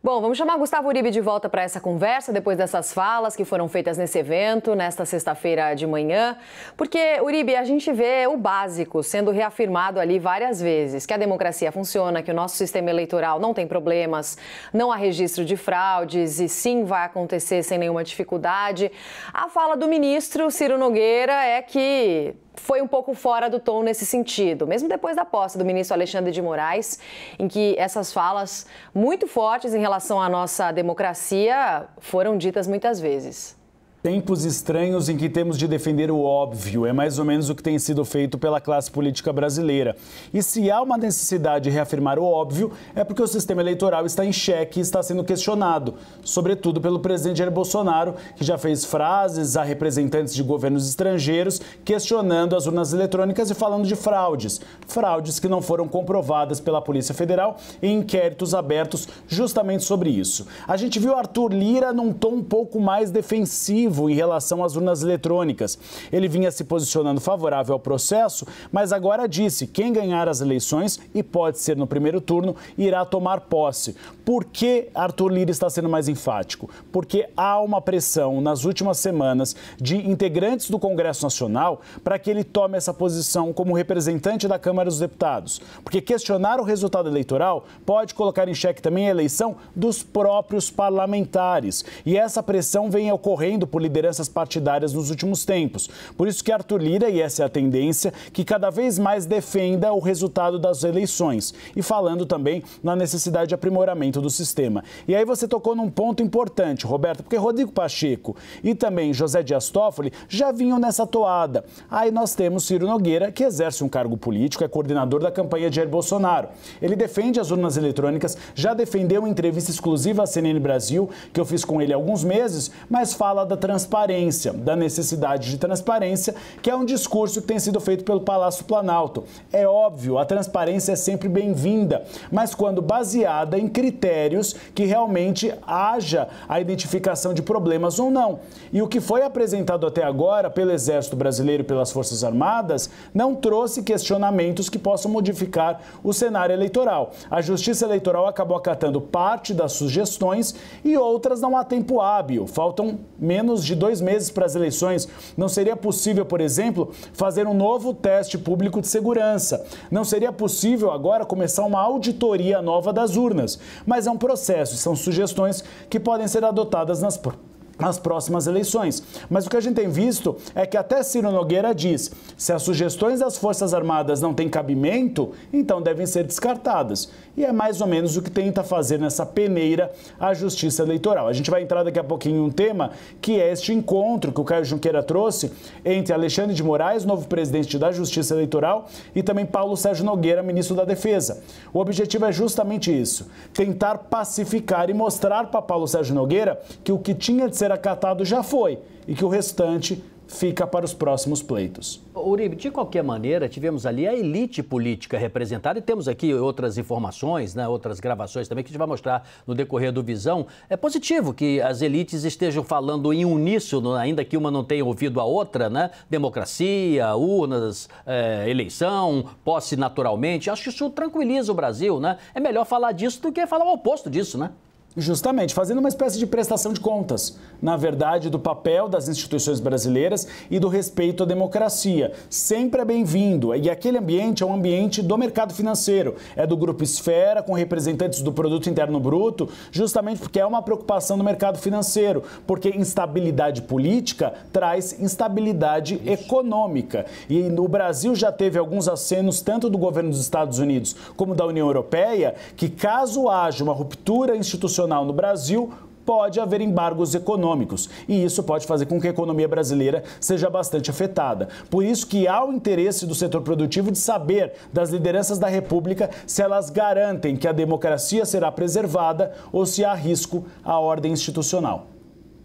Bom, vamos chamar Gustavo Uribe de volta para essa conversa, depois dessas falas que foram feitas nesse evento, nesta sexta-feira de manhã. Porque, Uribe, a gente vê o básico sendo reafirmado ali várias vezes, que a democracia funciona, que o nosso sistema eleitoral não tem problemas, não há registro de fraudes e sim vai acontecer sem nenhuma dificuldade. A fala do ministro Ciro Nogueira é que foi um pouco fora do tom nesse sentido, mesmo depois da posse do ministro Alexandre de Moraes, em que essas falas muito fortes em relação à nossa democracia foram ditas muitas vezes. Tempos estranhos em que temos de defender o óbvio, é mais ou menos o que tem sido feito pela classe política brasileira. E se há uma necessidade de reafirmar o óbvio, é porque o sistema eleitoral está em xeque e está sendo questionado, sobretudo pelo presidente Jair Bolsonaro, que já fez frases a representantes de governos estrangeiros questionando as urnas eletrônicas e falando de fraudes. Fraudes que não foram comprovadas pela Polícia Federal em inquéritos abertos justamente sobre isso. A gente viu Arthur Lira num tom um pouco mais defensivo em relação às urnas eletrônicas. Ele vinha se posicionando favorável ao processo, mas agora disse que quem ganhar as eleições, e pode ser no primeiro turno, irá tomar posse. Por que Arthur Lira está sendo mais enfático? Porque há uma pressão nas últimas semanas de integrantes do Congresso Nacional para que ele tome essa posição como representante da Câmara dos Deputados. Porque questionar o resultado eleitoral pode colocar em xeque também a eleição dos próprios parlamentares. E essa pressão vem ocorrendo por lideranças partidárias nos últimos tempos. Por isso que Arthur Lira, e essa é a tendência, que cada vez mais defenda o resultado das eleições. E falando também na necessidade de aprimoramento do sistema. E aí você tocou num ponto importante, Roberto, porque Rodrigo Pacheco e também José Dias Toffoli já vinham nessa toada. Aí nós temos Ciro Nogueira, que exerce um cargo político, é coordenador da campanha de Jair Bolsonaro. Ele defende as urnas eletrônicas, já defendeu em entrevista exclusiva à CNN Brasil, que eu fiz com ele há alguns meses, mas fala da transparência, da necessidade de transparência, que é um discurso que tem sido feito pelo Palácio Planalto. É óbvio, a transparência é sempre bem-vinda, mas quando baseada em critérios que realmente haja a identificação de problemas ou não. E o que foi apresentado até agora pelo Exército Brasileiro e pelas Forças Armadas não trouxe questionamentos que possam modificar o cenário eleitoral. A Justiça Eleitoral acabou acatando parte das sugestões e outras não há tempo hábil. Faltam menos de 2 meses para as eleições. Não seria possível, por exemplo, fazer um novo teste público de segurança. Não seria possível agora começar uma auditoria nova das urnas. Mas é um processo, são sugestões que podem ser adotadas nas próximas eleições. Mas o que a gente tem visto é que até Ciro Nogueira diz: se as sugestões das Forças Armadas não têm cabimento, então devem ser descartadas. E é mais ou menos o que tenta fazer nessa peneira a Justiça Eleitoral. A gente vai entrar daqui a pouquinho em um tema que é este encontro que o Caio Junqueira trouxe entre Alexandre de Moraes, novo presidente da Justiça Eleitoral, e também Paulo Sérgio Nogueira, ministro da Defesa. O objetivo é justamente isso: tentar pacificar e mostrar para Paulo Sérgio Nogueira que o que tinha de ser acatado já foi e que o restante fica para os próximos pleitos. Uribe, de qualquer maneira, tivemos ali a elite política representada e temos aqui outras informações, né, outras gravações também que a gente vai mostrar no decorrer do Visão. É positivo que as elites estejam falando em uníssono, ainda que uma não tenha ouvido a outra, né? Democracia, urnas, eleição, posse naturalmente. Acho que isso tranquiliza o Brasil, né? É melhor falar disso do que falar o oposto disso, né? Justamente, fazendo uma espécie de prestação de contas, na verdade, do papel das instituições brasileiras e do respeito à democracia. Sempre é bem-vindo. E aquele ambiente é um ambiente do mercado financeiro. É do Grupo Esfera, com representantes do Produto Interno Bruto, justamente porque é uma preocupação do mercado financeiro. Porque instabilidade política traz instabilidade econômica. E o Brasil já teve alguns acenos, tanto do governo dos Estados Unidos como da União Europeia, que caso haja uma ruptura institucional no Brasil, pode haver embargos econômicos e isso pode fazer com que a economia brasileira seja bastante afetada. Por isso que há o interesse do setor produtivo de saber das lideranças da República se elas garantem que a democracia será preservada ou se há risco à ordem institucional.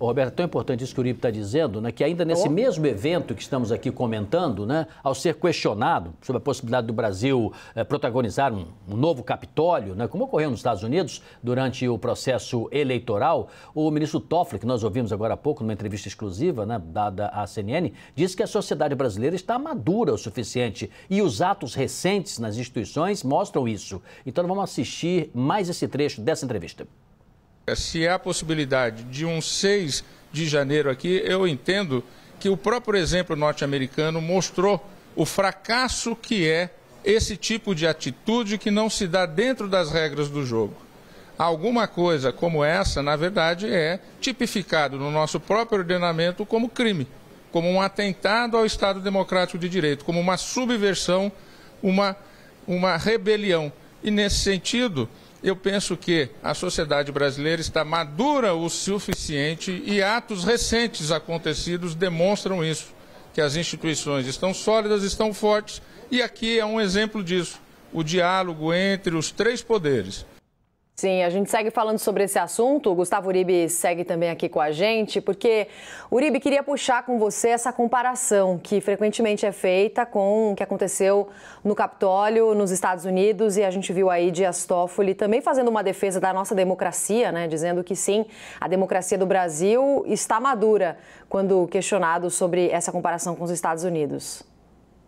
Roberto, é tão importante isso que o Uribe está dizendo, né, que ainda nesse mesmo evento que estamos aqui comentando, né, ao ser questionado sobre a possibilidade do Brasil protagonizar um novo Capitólio, né, como ocorreu nos Estados Unidos durante o processo eleitoral, o ministro Toffoli, que nós ouvimos agora há pouco numa entrevista exclusiva, né, dada à CNN, disse que a sociedade brasileira está madura o suficiente e os atos recentes nas instituições mostram isso. Então vamos assistir mais esse trecho dessa entrevista. Se há possibilidade de um 6 de janeiro aqui, eu entendo que o próprio exemplo norte-americano mostrou o fracasso que é esse tipo de atitude que não se dá dentro das regras do jogo. Alguma coisa como essa, na verdade, é tipificado no nosso próprio ordenamento como crime, como um atentado ao Estado Democrático de Direito, como uma subversão, uma rebelião. E, nesse sentido, eu penso que a sociedade brasileira está madura o suficiente e atos recentes acontecidos demonstram isso, que as instituições estão sólidas, estão fortes, e aqui é um exemplo disso, o diálogo entre os três poderes. Sim, a gente segue falando sobre esse assunto. O Gustavo Uribe segue também aqui com a gente, porque, Uribe, queria puxar com você essa comparação que frequentemente é feita com o que aconteceu no Capitólio, nos Estados Unidos, e a gente viu aí Dias Toffoli também fazendo uma defesa da nossa democracia, né, dizendo que sim, a democracia do Brasil está madura, quando questionado sobre essa comparação com os Estados Unidos.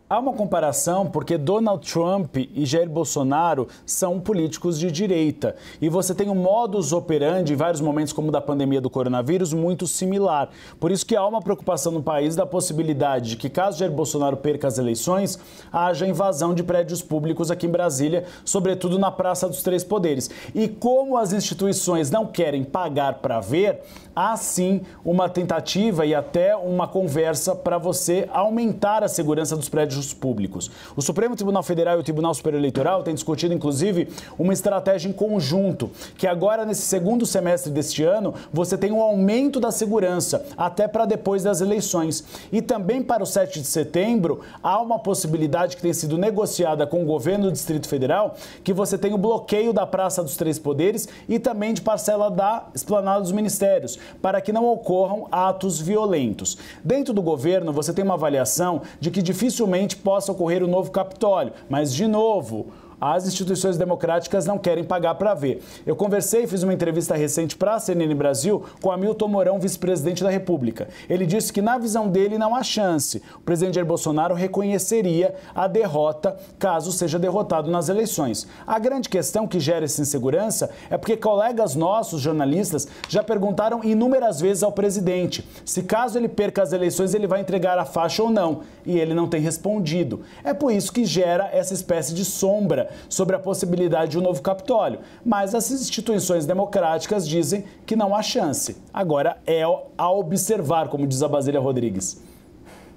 Há uma comparação porque Donald Trump e Jair Bolsonaro são políticos de direita. E você tem um modus operandi, em vários momentos, como da pandemia do coronavírus, muito similar. Por isso que há uma preocupação no país da possibilidade de que, caso Jair Bolsonaro perca as eleições, haja invasão de prédios públicos aqui em Brasília, sobretudo na Praça dos Três Poderes. E como as instituições não querem pagar para ver, há sim uma tentativa e até uma conversa para você aumentar a segurança dos prédios públicos. O Supremo Tribunal Federal e o Tribunal Superior Eleitoral têm discutido, inclusive, uma estratégia em conjunto, que agora, nesse segundo semestre deste ano, você tem um aumento da segurança, até para depois das eleições. E também para o 7 de setembro, há uma possibilidade que tem sido negociada com o governo do Distrito Federal, que você tem o bloqueio da Praça dos Três Poderes e também de parcela da Esplanada dos Ministérios, para que não ocorram atos violentos. Dentro do governo, você tem uma avaliação de que dificilmente possa ocorrer o novo Capitólio, mas, de novo, as instituições democráticas não querem pagar para ver. Eu conversei e fiz uma entrevista recente para a CNN Brasil com Hamilton Mourão, vice-presidente da República. Ele disse que, na visão dele, não há chance. O presidente Jair Bolsonaro reconheceria a derrota caso seja derrotado nas eleições. A grande questão que gera essa insegurança é porque colegas nossos, jornalistas, já perguntaram inúmeras vezes ao presidente se, caso ele perca as eleições, ele vai entregar a faixa ou não. E ele não tem respondido. É por isso que gera essa espécie de sombra sobre a possibilidade de um novo Capitólio. Mas as instituições democráticas dizem que não há chance. Agora é a observar, como diz a Basília Rodrigues.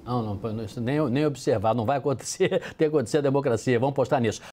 Não, nem observar, não vai acontecer, tem que acontecer a democracia, vamos postar nisso.